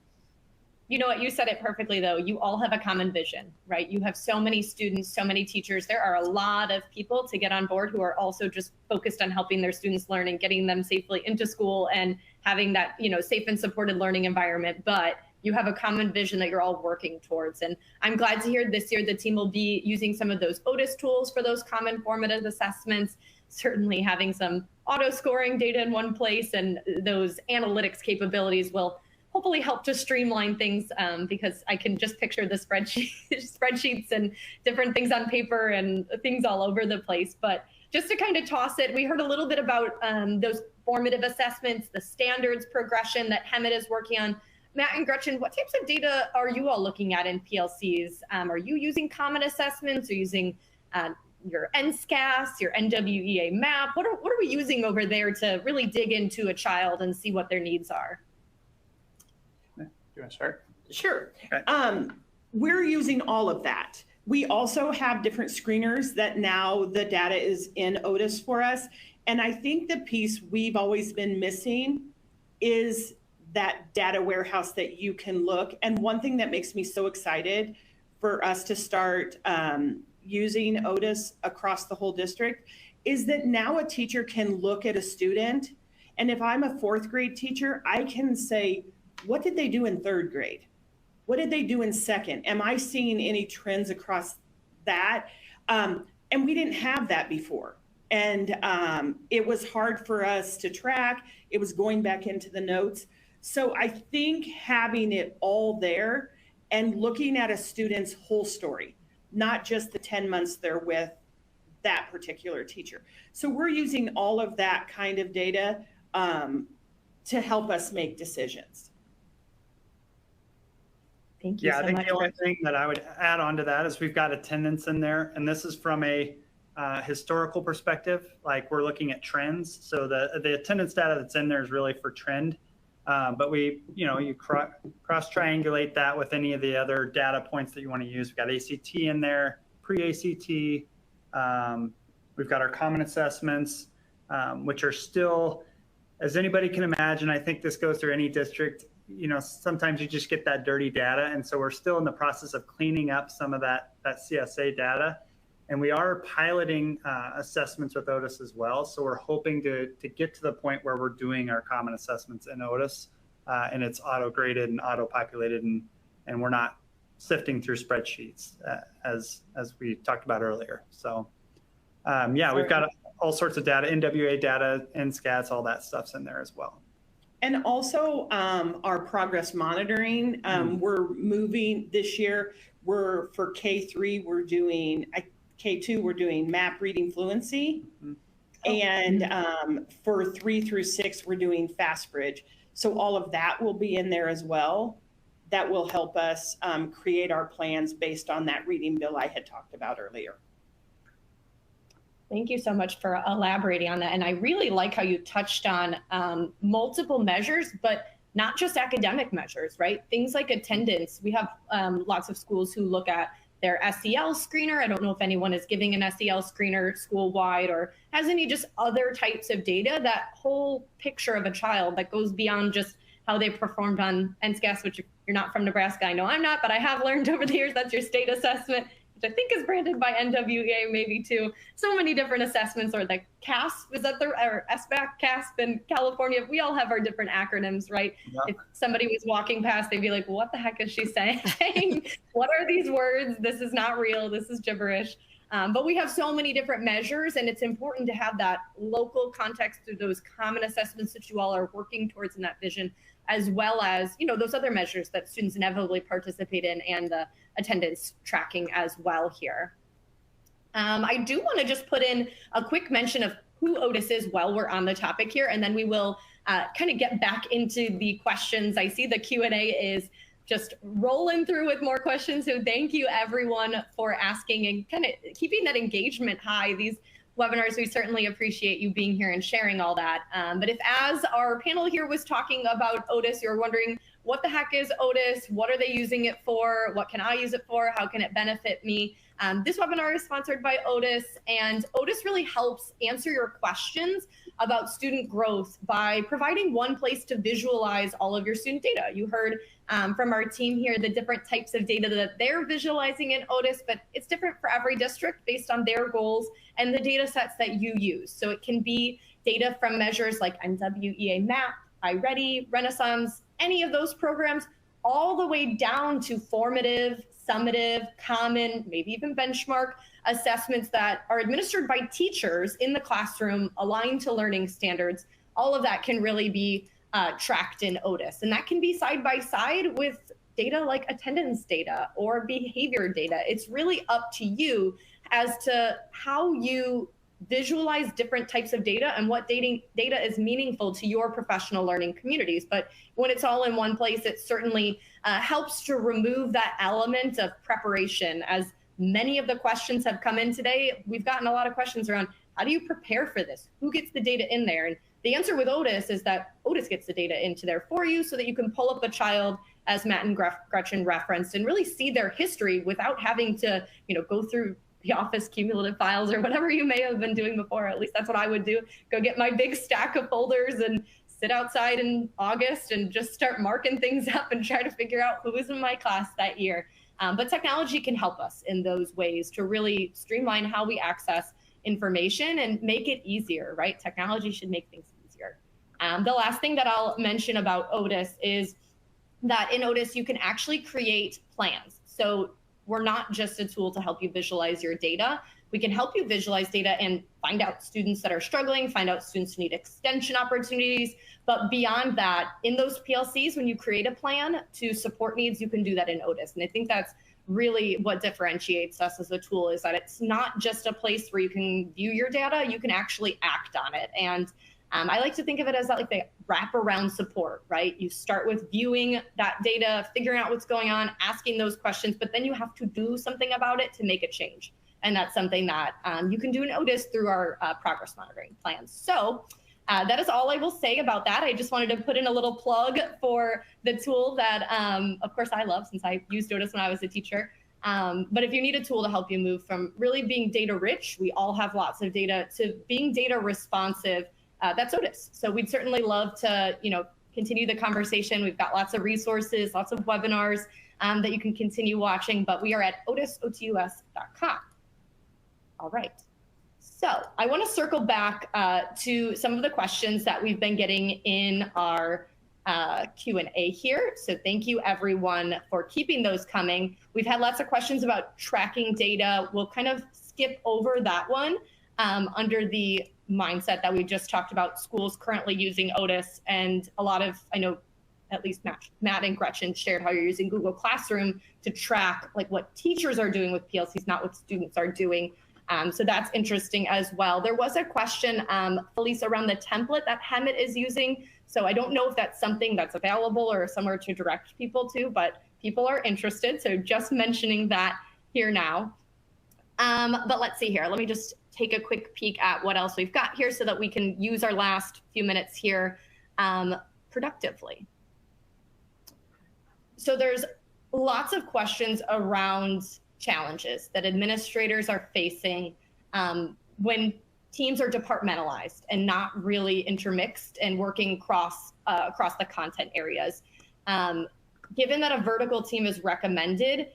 You know what, you said it perfectly though. You all have a common vision, right? You have so many students, so many teachers. There are a lot of people to get on board who are also just focused on helping their students learn and getting them safely into school and having that, safe and supported learning environment. But you have a common vision that you're all working towards. And I'm glad to hear this year the team will be using some of those Otis tools for those common formative assessments, certainly having some auto scoring data in one place, and those analytics capabilities will hopefully help to streamline things, because I can just picture the spreadsheets and different things on paper and things all over the place. But just to kind of toss it, we heard a little bit about those formative assessments, the standards progression that Hemet is working on. Matt and Gretchen, what types of data are you all looking at in PLCs? Are you using common assessments, or using your NSCAS, your NWEA map? What are we using over there to really dig into a child and see what their needs are? Do you want to start? Sure. Okay. We're using all of that. We also have different screeners that now the data is in Otis for us. And I think the piece we've always been missing is that data warehouse that you can look. And one thing that makes me so excited for us to start using Otis across the whole district is that now a teacher can look at a student. And if I'm a 4th grade teacher, I can say, what did they do in 3rd grade? What did they do in 2nd? Am I seeing any trends across that? And we didn't have that before. And it was hard for us to track. It was going back into the notes. So I think having it all there and looking at a student's whole story, not just the 10 months they're with that particular teacher. So we're using all of that kind of data to help us make decisions. Thank you so much. I think the only thing that I would add on to that is we've got attendance in there, and this is from a historical perspective. Like, we're looking at trends. So the attendance data that's in there is really for trend. But you cross triangulate that with any of the other data points that you want to use. We've got ACT in there, pre-ACT. We've got our common assessments, which are still, as anybody can imagine, I think this goes through any district. Sometimes you just get that dirty data. And so we're still in the process of cleaning up some of that CSA data. And we are piloting assessments with Otis as well. So we're hoping to get to the point where we're doing our common assessments in Otis, and it's auto-graded and auto-populated, and we're not sifting through spreadsheets as we talked about earlier. So yeah, we've got all sorts of data, NWA data, NSCATs, all that stuff's in there as well. And also our progress monitoring, we're moving this year. For K3, we're doing, K2, we're doing map reading fluency. And for 3 through 6, we're doing FastBridge. So all of that will be in there as well. That will help us create our plans based on that reading bill I had talked about earlier. Thank you so much for elaborating on that. And I really like how you touched on multiple measures, but not just academic measures, right? Things like attendance. We have lots of schools who look at their SEL screener. I don't know if anyone is giving an SEL screener school-wide or has any just other types of data. That whole picture of a child that goes beyond just how they performed on NSCAS, which if you're not from Nebraska, I know I'm not, but I have learned over the years that's your state assessment, which I think is branded by NWEA maybe too. So many different assessments, or like CASP, is that or SBAC, CASP in California? We all have our different acronyms, right? Yep. If somebody was walking past, they'd be like, what the heck is she saying? What are these words? This is not real. This is gibberish. But we have so many different measures, and it's important to have that local context through those common assessments that you all are working towards in that vision, as well as, you know, those other measures that students inevitably participate in, and the attendance tracking as well here. I do want to just put in a quick mention of who Otis is while we're on the topic here, and then we will kind of get back into the questions. I see the Q&A is just rolling through with more questions, so thank you everyone for asking and kind of keeping that engagement high. These webinars, we certainly appreciate you being here and sharing all that. But if, as our panel here was talking about Otis, you're wondering, what the heck is Otis? What are they using it for? What can I use it for? How can it benefit me? This webinar is sponsored by Otis, and Otis really helps answer your questions about student growth by providing one place to visualize all of your student data. You heard from our team here the different types of data that they're visualizing in Otis, but it's different for every district based on their goals and the data sets that you use. So it can be data from measures like NWEA MAP, iReady, Renaissance, any of those programs, all the way down to formative, summative, common, maybe even benchmark assessments that are administered by teachers in the classroom, aligned to learning standards. All of that can really be tracked in Otis. And that can be side by side with data like attendance data or behavior data. It's really up to you as to how you visualize different types of data and what data is meaningful to your professional learning communities. But when it's all in one place, it certainly helps to remove that element of preparation. As many of the questions have come in today, we've gotten a lot of questions around, how do you prepare for this? Who gets the data in there? And the answer with Otis is that Otis gets the data into there for you so that you can pull up a child, as Matt and Gretchen referenced, and really see their history without having to, go through the Office cumulative files or whatever you may have been doing before. At least that's what I would do. Go get my big stack of folders and sit outside in August and just start marking things up and try to figure out who was in my class that year. But technology can help us in those ways to really streamline how we access information and make it easier, right? Technology should make things easier. The last thing that I'll mention about Otis is that in Otis, you can actually create plans. So we're not just a tool to help you visualize your data. We can help you visualize data and find out students that are struggling, find out students who need extension opportunities. But beyond that, in those PLCs, when you create a plan to support needs, you can do that in Otis. And I think that's really what differentiates us as a tool, is that it's not just a place where you can view your data, you can actually act on it. And I like to think of it as that, like, the wraparound support, right? You start with viewing that data, figuring out what's going on, asking those questions, but then you have to do something about it to make a change. And that's something that you can do in Otis through our progress monitoring plans. So that is all I will say about that. I just wanted to put in a little plug for the tool that, of course, I love, since I used Otis when I was a teacher. But if you need a tool to help you move from really being data rich, we all have lots of data, to being data responsive, that's Otis. So we'd certainly love to, continue the conversation. We've got lots of resources, lots of webinars that you can continue watching, but we are at otisotus.com. All right. So I want to circle back to some of the questions that we've been getting in our Q&A here. So thank you everyone for keeping those coming. We've had lots of questions about tracking data. We'll kind of skip over that one under the mindset that we just talked about, schools currently using Otis, and a lot of, I know at least Matt and Gretchen shared how you're using Google Classroom to track like what teachers are doing with PLCs, not what students are doing. So that's interesting as well. There was a question, Felice, around the template that Hemet is using. So I don't know if that's something that's available or somewhere to direct people to, but people are interested. So just mentioning that here now. But let's see here. Let me just take a quick peek at what else we've got here so that we can use our last few minutes here productively. So there's lots of questions around challenges that administrators are facing when teams are departmentalized and not really intermixed and working across the content areas. Given that a vertical team is recommended,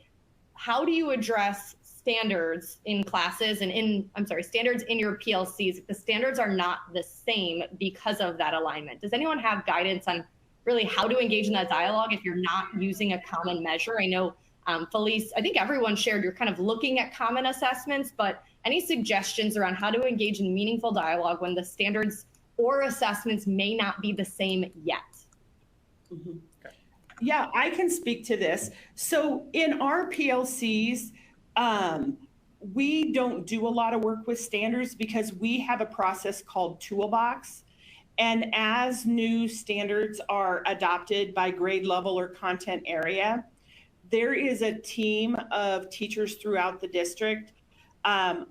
how do you address standards in classes and standards in your PLCs if the standards are not the same because of that alignment? Does anyone have guidance on really how to engage in that dialogue if you're not using a common measure? I know Felice, I think everyone shared you're kind of looking at common assessments, but any suggestions around how to engage in meaningful dialogue when the standards or assessments may not be the same yet? Mm-hmm. Yeah, I can speak to this. So in our PLCs, we don't do a lot of work with standards because we have a process called Toolbox. And as new standards are adopted by grade level or content area, there is a team of teachers throughout the district.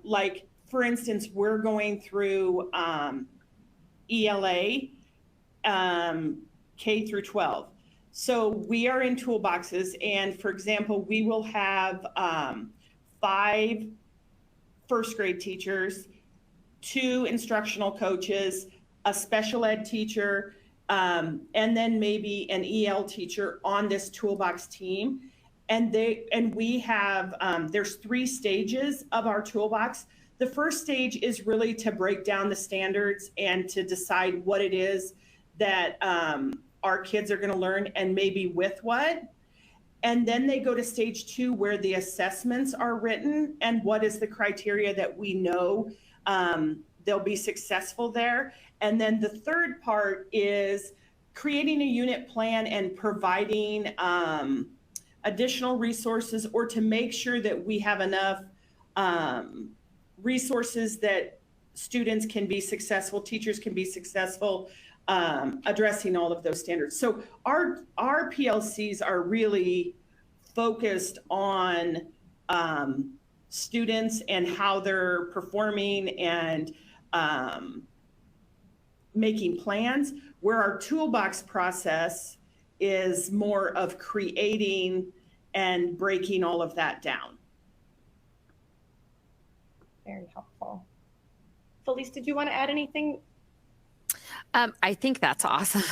Like, for instance, we're going through ELA K through 12. So we are in toolboxes. And for example, we will have 5 first grade teachers, 2 instructional coaches, a special ed teacher, and then maybe an EL teacher on this toolbox team. And we have, there's 3 stages of our toolbox. The first stage is really to break down the standards and to decide what it is that our kids are going to learn and maybe with what. And then they go to stage 2 where the assessments are written and what is the criteria that we know they'll be successful there. And then the third part is creating a unit plan and providing additional resources, or to make sure that we have enough resources that students can be successful, teachers can be successful, addressing all of those standards. So our PLCs are really focused on students and how they're performing and making plans, where our toolbox process is more of creating and breaking all of that down. Very helpful. Felice, did you want to add anything? I think that's awesome.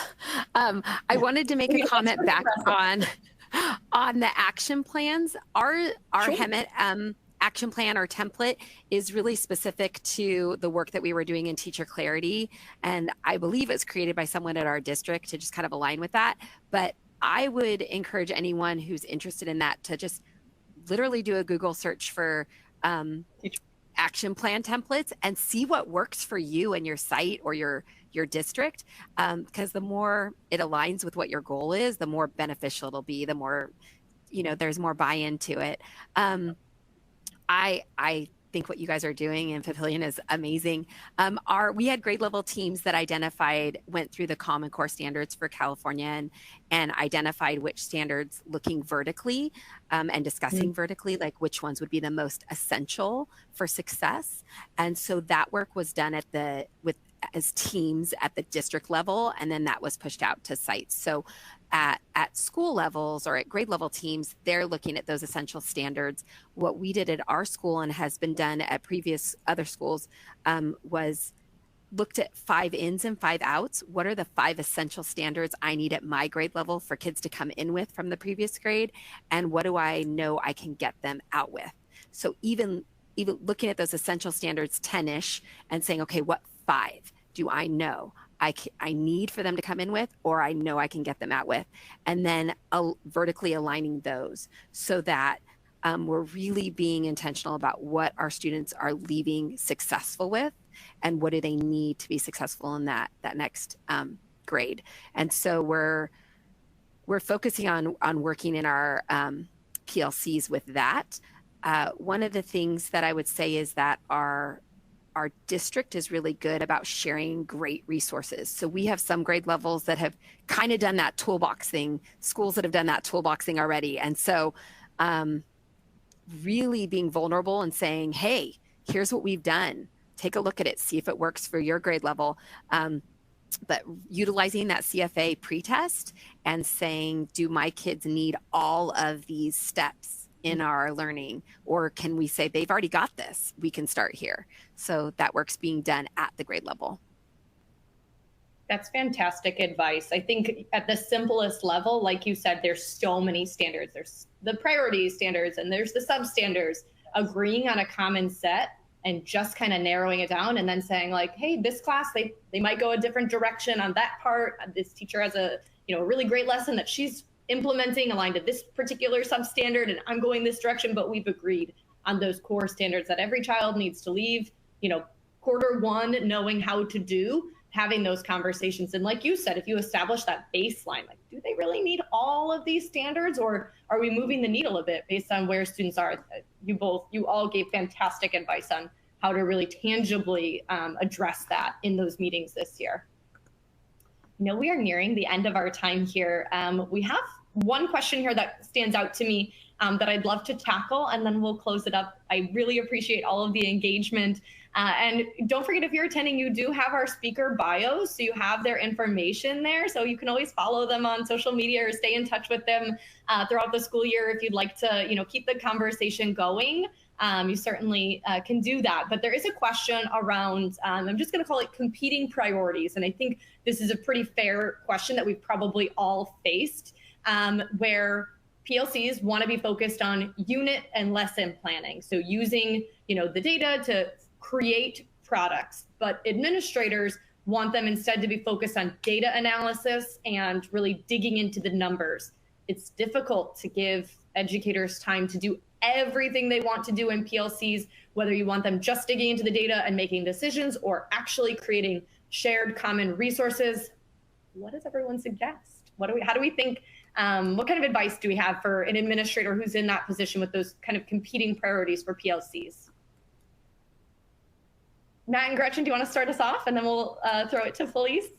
I wanted to make a comment back on the action plans. Our Sure. Hemet action plan or template is really specific to the work that we were doing in teacher clarity. And I believe it's created by someone at our district to just kind of align with that. But I would encourage anyone who's interested in that to just literally do a Google search for action plan templates and see what works for you and your site or your district, because the more it aligns with what your goal is, the more beneficial it'll be, the more, there's more buy-in to it. I think what you guys are doing in Papillion is amazing. We had grade level teams that went through the Common Core standards for California and identified which standards, looking vertically and discussing vertically, like which ones would be the most essential for success. And so that work was done as teams at the district level, and then that was pushed out to sites. So at school levels or at grade level teams, they're looking at those essential standards. What we did at our school and has been done at previous other schools was looked at 5 ins and 5 outs. What are the 5 essential standards I need at my grade level for kids to come in with from the previous grade? And what do I know I can get them out with? So even even looking at those essential standards 10-ish and saying, okay, what 5 do I know I need for them to come in with, or I know I can get them out with, and then vertically aligning those so that we're really being intentional about what our students are leaving successful with and what do they need to be successful in that next grade. And so we're focusing on working in our PLCs with that. One of the things that I would say is that our district is really good about sharing great resources. So we have some grade levels that have kind of done that toolbox thing, schools that have done that toolboxing already. And so really being vulnerable and saying, hey, here's what we've done. Take a look at it, see if it works for your grade level. But utilizing that CFA pretest and saying, do my kids need all of these steps in our learning, or can we say they've already got this, we can start here? So that work's being done at the grade level. That's fantastic advice. I think at the simplest level, like you said, there's so many standards. There's the priority standards and there's the substandards. Agreeing on a common set and just kind of narrowing it down and then saying like, hey, this class, they might go a different direction on that part. This teacher has a really great lesson that she's implementing aligned to this particular substandard, and I'm going this direction, but we've agreed on those core standards that every child needs to leave, quarter one, knowing how to do, having those conversations. And like you said, if you establish that baseline, like, do they really need all of these standards, or are we moving the needle a bit based on where students are? You all gave fantastic advice on how to really tangibly address that in those meetings this year. We are nearing the end of our time here. We have one question here that stands out to me that I'd love to tackle, and then we'll close it up. I really appreciate all of the engagement. And don't forget, if you're attending, you do have our speaker bios, so you have their information there. So you can always follow them on social media or stay in touch with them throughout the school year if you'd like to, keep the conversation going. You certainly can do that. But there is a question around, I'm just going to call it competing priorities. And I think this is a pretty fair question that we've probably all faced, where PLCs want to be focused on unit and lesson planning. So using, the data to create products, but administrators want them instead to be focused on data analysis and really digging into the numbers. It's difficult to give educators time to do everything they want to do in PLCs, whether you want them just digging into the data and making decisions or actually creating shared common resources. What does everyone suggest? How do we think, what kind of advice do we have for an administrator who's in that position with those kind of competing priorities for PLCs? Matt and Gretchen, do you want to start us off, and then we'll throw it to Felice?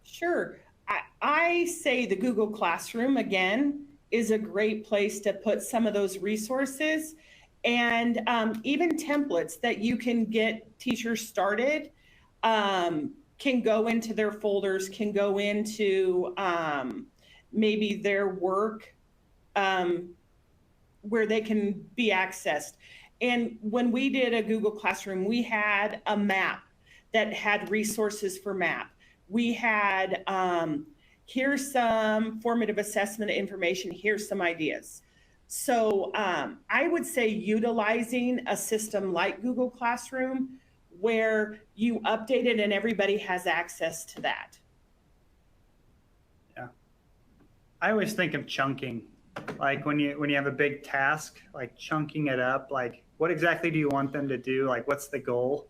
Sure. I say the Google Classroom, again, is a great place to put some of those resources, and even templates that you can get teachers started can go into their folders, can go into maybe their work where they can be accessed. And when we did a Google Classroom, we had a map that had resources for map. We had, here's some formative assessment information, here's some ideas. So I would say utilizing a system like Google Classroom where you update it and everybody has access to that. Yeah. I always think of chunking, like when you have a big task, like chunking it up, like what exactly do you want them to do? Like what's the goal?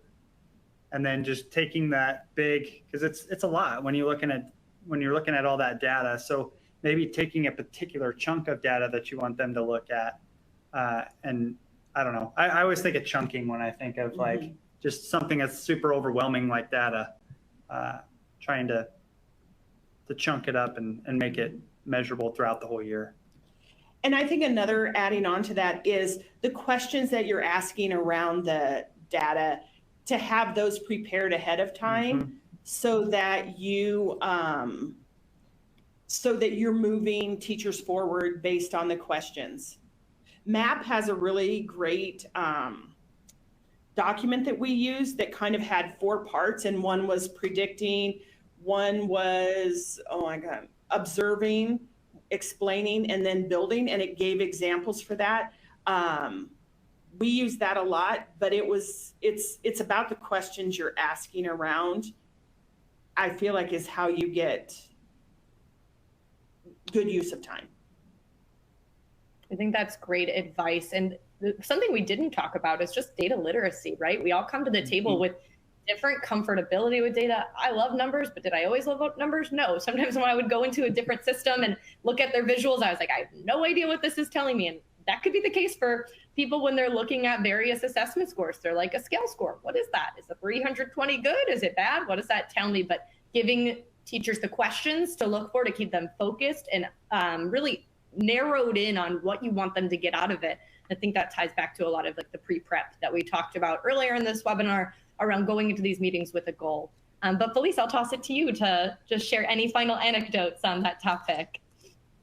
And then just taking that big, because it's a lot when you're looking at all that data. So maybe taking a particular chunk of data that you want them to look at. And I don't know, I always think of chunking when I think of like just something that's super overwhelming like data, trying to chunk it up and make it measurable throughout the whole year. And I think another adding on to that is the questions that you're asking around the data, to have those prepared ahead of time so that you're moving teachers forward based on the questions. MAP has a really great document that we used that kind of had 4 parts, and one was predicting, one was, observing, explaining, and then building, and it gave examples for that. we use that a lot, but it's about the questions you're asking around, I feel like, is how you get good use of time. I think that's great advice. And something we didn't talk about is just data literacy, right? We all come to the table with different comfortability with data. I love numbers, but did I always love numbers? No. Sometimes when I would go into a different system and look at their visuals, I was like, I have no idea what this is telling me. And that could be the case for people when they're looking at various assessment scores. They're like, a scale score, what is that? Is a 320 good? Is it bad? What does that tell me? But giving teachers the questions to look for to keep them focused and really narrowed in on what you want them to get out of it. I think that ties back to a lot of like the pre-prep that we talked about earlier in this webinar around going into these meetings with a goal. But Felice, I'll toss it to you to just share any final anecdotes on that topic.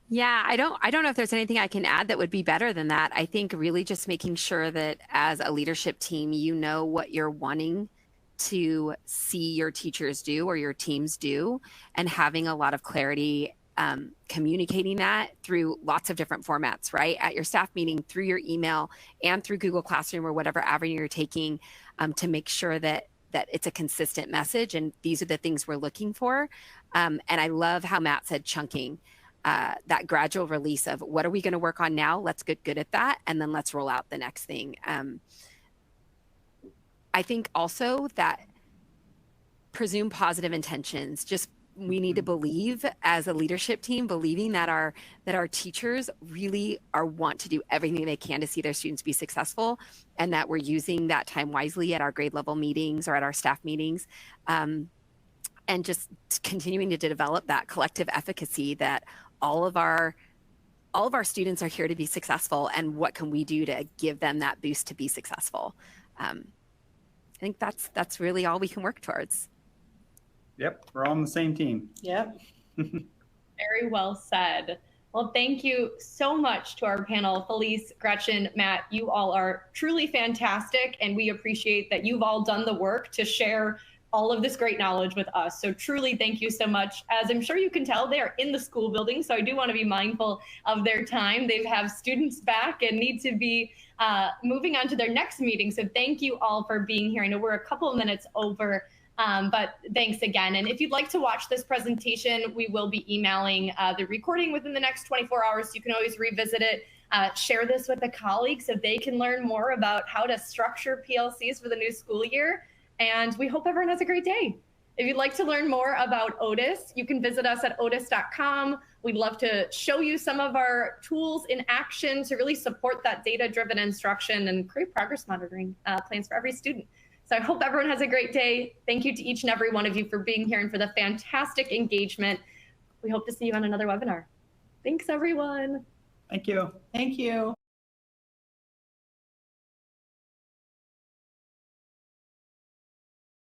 Yeah, I don't know if there's anything I can add that would be better than that. I think really just making sure that as a leadership team, you know what you're wanting to see your teachers do or your teams do, and having a lot of clarity, communicating that through lots of different formats, right? At your staff meeting, through your email, and through Google Classroom or whatever avenue you're taking, to make sure that it's a consistent message and these are the things we're looking for. And I love how Matt said chunking, that gradual release of what are we going to work on now? Let's get good at that. And then let's roll out the next thing. I think also that presume positive intentions. Just we need to believe as a leadership team, believing that our teachers really want to do everything they can to see their students be successful, and that we're using that time wisely at our grade level meetings or at our staff meetings, and just continuing to develop that collective efficacy that all of our students are here to be successful, and what can we do to give them that boost to be successful. I think that's really all we can work towards. Yep, we're all on the same team. Yep. Very well said. Well, thank you so much to our panel. Felice, Gretchen, Matt, you all are truly fantastic, and we appreciate that you've all done the work to share all of this great knowledge with us. So truly, thank you so much. As I'm sure you can tell, they are in the school building, so I do want to be mindful of their time. They have students back and need to be moving on to their next meeting. So thank you all for being here. I know we're a couple of minutes over, but thanks again. And if you'd like to watch this presentation, we will be emailing the recording within the next 24 hours. You can always revisit it. Share this with a colleague so they can learn more about how to structure PLCs for the new school year. And we hope everyone has a great day. If you'd like to learn more about Otis, you can visit us at otis.com. We'd love to show you some of our tools in action to really support that data-driven instruction and create progress monitoring plans for every student. So I hope everyone has a great day. Thank you to each and every one of you for being here and for the fantastic engagement. We hope to see you on another webinar. Thanks, everyone. Thank you. Thank you.